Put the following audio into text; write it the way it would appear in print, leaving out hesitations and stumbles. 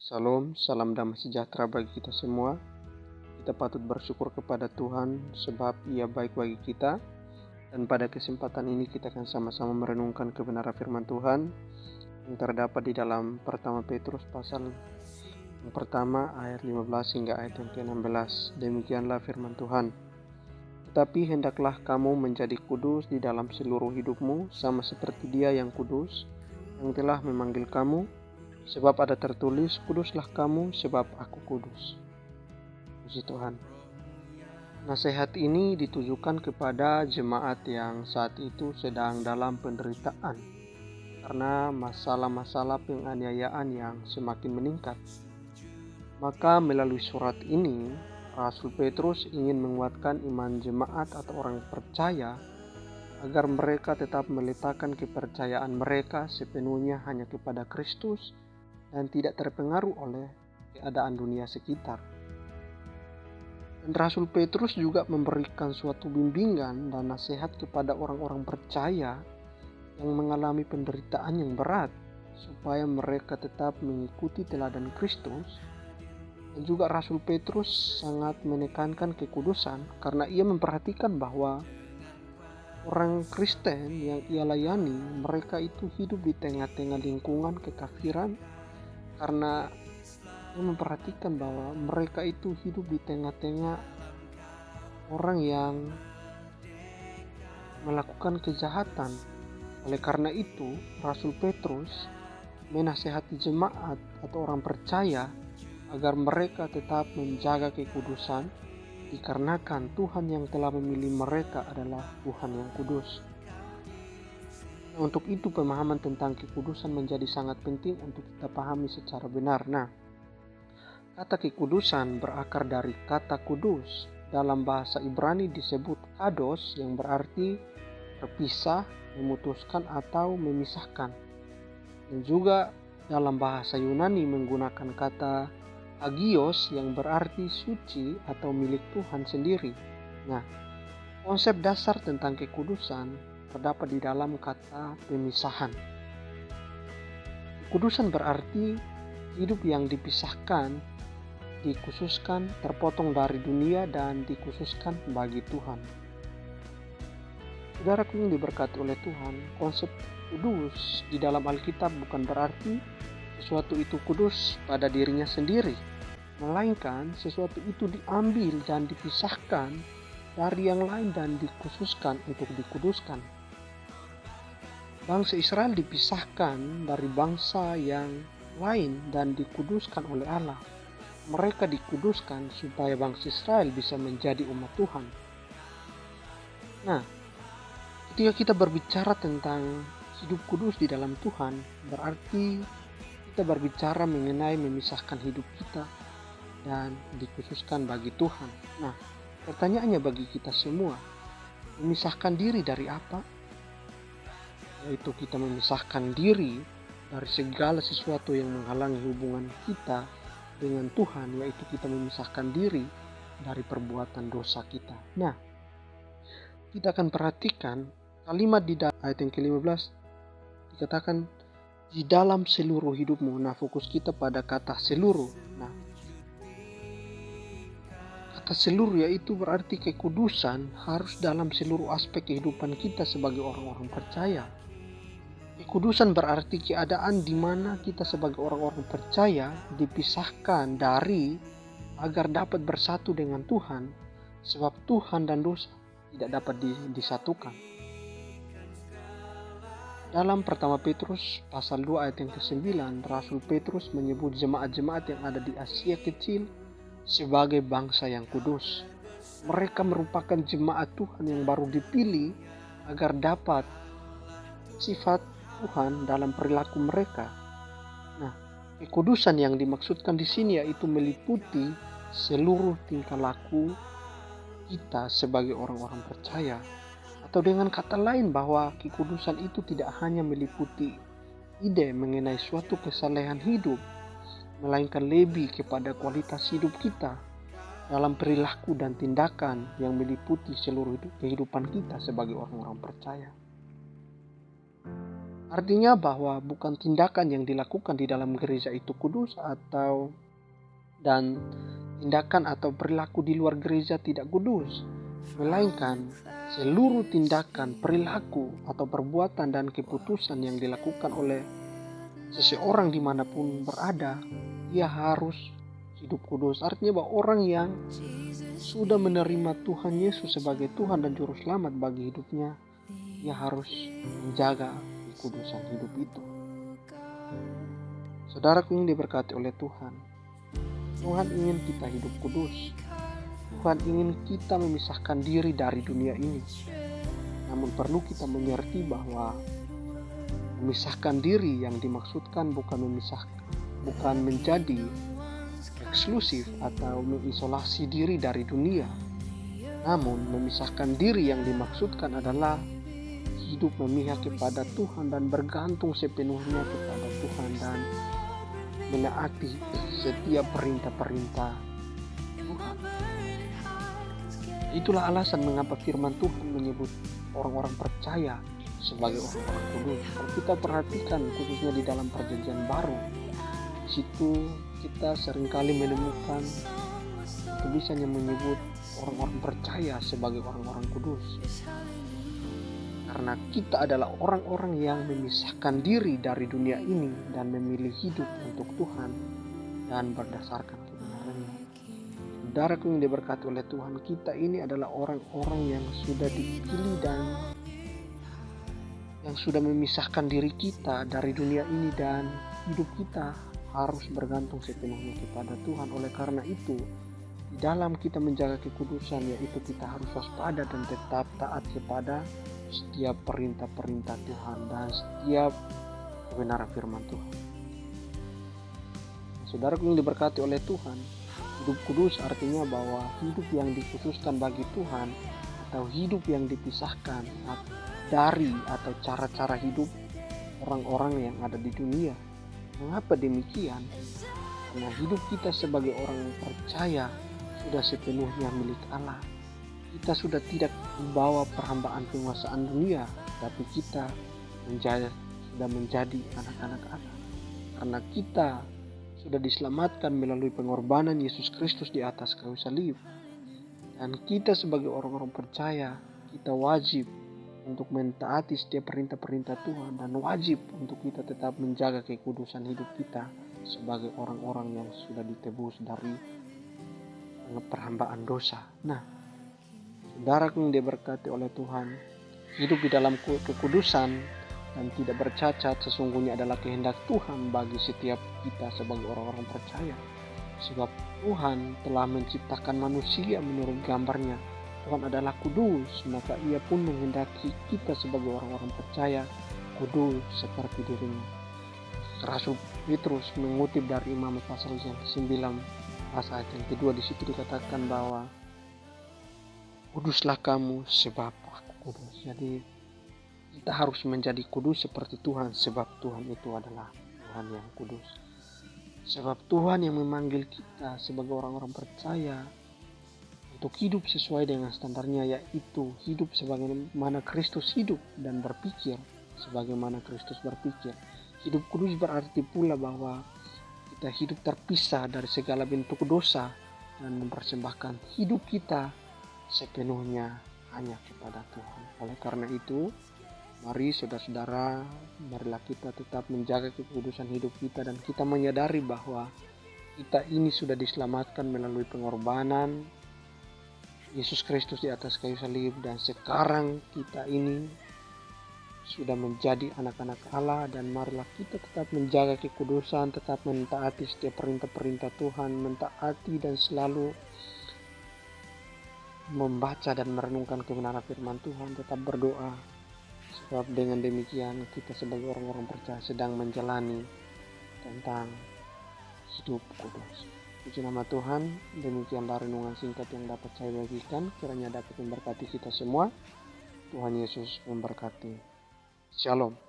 Salam, salam damai sejahtera bagi kita semua. Kita patut bersyukur kepada Tuhan sebab Ia baik bagi kita. Dan pada kesempatan ini kita akan sama-sama merenungkan kebenaran firman Tuhan yang terdapat di dalam pertama Petrus pasal yang pertama ayat 15 hingga ayat yang ke-16. Demikianlah firman Tuhan. Tetapi hendaklah kamu menjadi kudus di dalam seluruh hidupmu, sama seperti Dia yang kudus, yang telah memanggil kamu. Sebab ada tertulis, kuduslah kamu sebab aku kudus. Puji Tuhan. Nasihat ini ditujukan kepada jemaat yang saat itu sedang dalam penderitaan karena masalah-masalah penganiayaan yang semakin meningkat. Maka melalui surat ini, Rasul Petrus ingin menguatkan iman jemaat atau orang percaya agar mereka tetap meletakkan kepercayaan mereka sepenuhnya hanya kepada Kristus dan tidak terpengaruh oleh keadaan dunia sekitar. Dan Rasul Petrus juga memberikan suatu bimbingan dan nasihat kepada orang-orang percaya yang mengalami penderitaan yang berat, supaya mereka tetap mengikuti teladan Kristus. Dan juga Rasul Petrus sangat menekankan kekudusan karena ia memperhatikan bahwa orang Kristen yang ia layani, mereka itu hidup di tengah-tengah lingkungan kekafiran, karena ia memperhatikan bahwa mereka itu hidup di tengah-tengah orang yang melakukan kejahatan. Oleh karena itu, Rasul Petrus menasihati jemaat atau orang percaya agar mereka tetap menjaga kekudusan, dikarenakan Tuhan yang telah memilih mereka adalah Tuhan yang kudus. Nah, untuk itu pemahaman tentang kekudusan menjadi sangat penting untuk kita pahami secara benar. Nah, kata kekudusan berakar dari kata kudus. Dalam bahasa Ibrani disebut kados yang berarti terpisah, memutuskan atau memisahkan. Dan juga dalam bahasa Yunani menggunakan kata agios yang berarti suci atau milik Tuhan sendiri. Nah, konsep dasar tentang kekudusan terdapat di dalam kata pemisahan. Kekudusan berarti hidup yang dipisahkan, dikhususkan, terpotong dari dunia dan dikhususkan bagi Tuhan. Saudaraku yang diberkati oleh Tuhan, konsep kudus di dalam Alkitab bukan berarti sesuatu itu kudus pada dirinya sendiri, melainkan sesuatu itu diambil dan dipisahkan dari yang lain dan dikhususkan untuk dikuduskan. Bangsa Israel dipisahkan dari bangsa yang lain dan dikuduskan oleh Allah. Mereka dikuduskan supaya bangsa Israel bisa menjadi umat Tuhan. Nah, ketika kita berbicara tentang hidup kudus di dalam Tuhan, berarti kita berbicara mengenai memisahkan hidup kita dan dikhususkan bagi Tuhan. Nah, pertanyaannya bagi kita semua, memisahkan diri dari apa? Yaitu kita memisahkan diri dari segala sesuatu yang menghalangi hubungan kita dengan Tuhan, yaitu kita memisahkan diri dari perbuatan dosa kita. Nah, kita akan perhatikan kalimat di ayat yang ke-15 dikatakan di dalam seluruh hidupmu. Nah, fokus kita pada kata seluruh. Nah, kata seluruh yaitu berarti kekudusan harus dalam seluruh aspek kehidupan kita sebagai orang-orang percaya. Kekudusan berarti keadaan di mana kita sebagai orang-orang percaya dipisahkan dari agar dapat bersatu dengan Tuhan, sebab Tuhan dan dosa tidak dapat disatukan. Dalam pertama Petrus pasal 2 ayat yang ke-9, Rasul Petrus menyebut jemaat-jemaat yang ada di Asia Kecil sebagai bangsa yang kudus. Mereka merupakan jemaat Tuhan yang baru dipilih agar dapat sifat Tuhan dalam perilaku mereka. Nah, kekudusan yang dimaksudkan di sini yaitu meliputi seluruh tingkah laku kita sebagai orang-orang percaya. Atau dengan kata lain bahwa kekudusan itu tidak hanya meliputi ide mengenai suatu kesalehan hidup, melainkan lebih kepada kualitas hidup kita dalam perilaku dan tindakan yang meliputi seluruh kehidupan kita sebagai orang-orang percaya. Artinya bahwa bukan tindakan yang dilakukan di dalam gereja itu kudus dan tindakan atau perilaku di luar gereja tidak kudus, melainkan seluruh tindakan, perilaku atau perbuatan dan keputusan yang dilakukan oleh seseorang dimanapun berada, ia harus hidup kudus. Artinya bahwa orang yang sudah menerima Tuhan Yesus sebagai Tuhan dan Juru Selamat bagi hidupnya, ia harus menjaga kekudusan hidup itu. Saudaraku yang diberkati oleh Tuhan, Tuhan ingin kita hidup kudus. Tuhan ingin kita memisahkan diri dari dunia ini. Namun perlu kita mengerti bahwa memisahkan diri yang dimaksudkan bukan menjadi eksklusif atau mengisolasi diri dari dunia. Namun memisahkan diri yang dimaksudkan adalah hidup memihak kepada Tuhan dan bergantung sepenuhnya kepada Tuhan dan menaati setiap perintah-perintah Tuhan. Itulah alasan mengapa firman Tuhan menyebut orang-orang percaya sebagai orang-orang kudus. Kalau kita perhatikan khususnya di dalam perjanjian baru, di situ kita seringkali menemukan tulisan yang menyebut orang-orang percaya sebagai orang-orang kudus. Karena kita adalah orang-orang yang memisahkan diri dari dunia ini dan memilih hidup untuk Tuhan dan berdasarkan kebenarannya. Saudaraku yang diberkati oleh Tuhan, kita ini adalah orang-orang yang sudah dipilih dan yang sudah memisahkan diri kita dari dunia ini, dan hidup kita harus bergantung sepenuhnya kepada Tuhan. Oleh karena itu, di dalam kita menjaga kekudusan, yaitu kita harus waspada dan tetap taat kepada setiap perintah-perintah Tuhan dan setiap kebenaran firman Tuhan. Saudaraku yang diberkati oleh Tuhan, hidup kudus artinya bahwa hidup yang dikhususkan bagi Tuhan atau hidup yang dipisahkan dari atau cara-cara hidup orang-orang yang ada di dunia. Mengapa demikian? Karena hidup kita sebagai orang percaya sudah sepenuhnya milik Allah. Kita sudah tidak dibawa perhambaan penguasaan dunia, tapi kita sudah menjadi anak-anak Allah. Karena kita sudah diselamatkan melalui pengorbanan Yesus Kristus di atas kayu salib. Dan kita sebagai orang-orang percaya, kita wajib untuk mentaati setiap perintah-perintah Tuhan dan wajib untuk kita tetap menjaga kekudusan hidup kita sebagai orang-orang yang sudah ditebus dari perhambaan dosa. Nah, saudaraku yang diberkati oleh Tuhan, hidup di dalam kekudusan dan tidak bercacat sesungguhnya adalah kehendak Tuhan bagi setiap kita sebagai orang-orang percaya. Sebab Tuhan telah menciptakan manusia menurut gambarnya. Tuhan adalah kudus, maka ia pun menghendaki kita sebagai orang-orang percaya kudus seperti dirinya. Rasul Petrus mengutip dari Imam pasal yang ke-9 ayat yang kedua, di situ dikatakan bahwa kuduslah kamu sebab aku kudus. Jadi kita harus menjadi kudus seperti Tuhan, sebab Tuhan itu adalah Tuhan yang kudus. Sebab Tuhan yang memanggil kita sebagai orang-orang percaya untuk hidup sesuai dengan standarnya, yaitu hidup sebagaimana Kristus hidup dan berpikir sebagaimana Kristus berpikir. Hidup kudus berarti pula bahwa kita hidup terpisah dari segala bentuk dosa dan mempersembahkan hidup kita sepenuhnya hanya kepada Tuhan. Oleh karena itu, mari saudara-saudara, marilah kita tetap menjaga kekudusan hidup kita dan kita menyadari bahwa kita ini sudah diselamatkan melalui pengorbanan Yesus Kristus di atas kayu salib, dan sekarang kita ini sudah menjadi anak-anak Allah. Dan marilah kita tetap menjaga kekudusan, tetap mentaati setiap perintah-perintah Tuhan, mentaati dan selalu membaca dan merenungkan kebenaran firman Tuhan, tetap berdoa. Sebab dengan demikian kita sebagai orang-orang percaya sedang menjalani tentang hidup kudus. Puji nama Tuhan, demikianlah renungan singkat yang dapat saya bagikan, kiranya dapat memberkati kita semua. Tuhan Yesus memberkati. Shalom.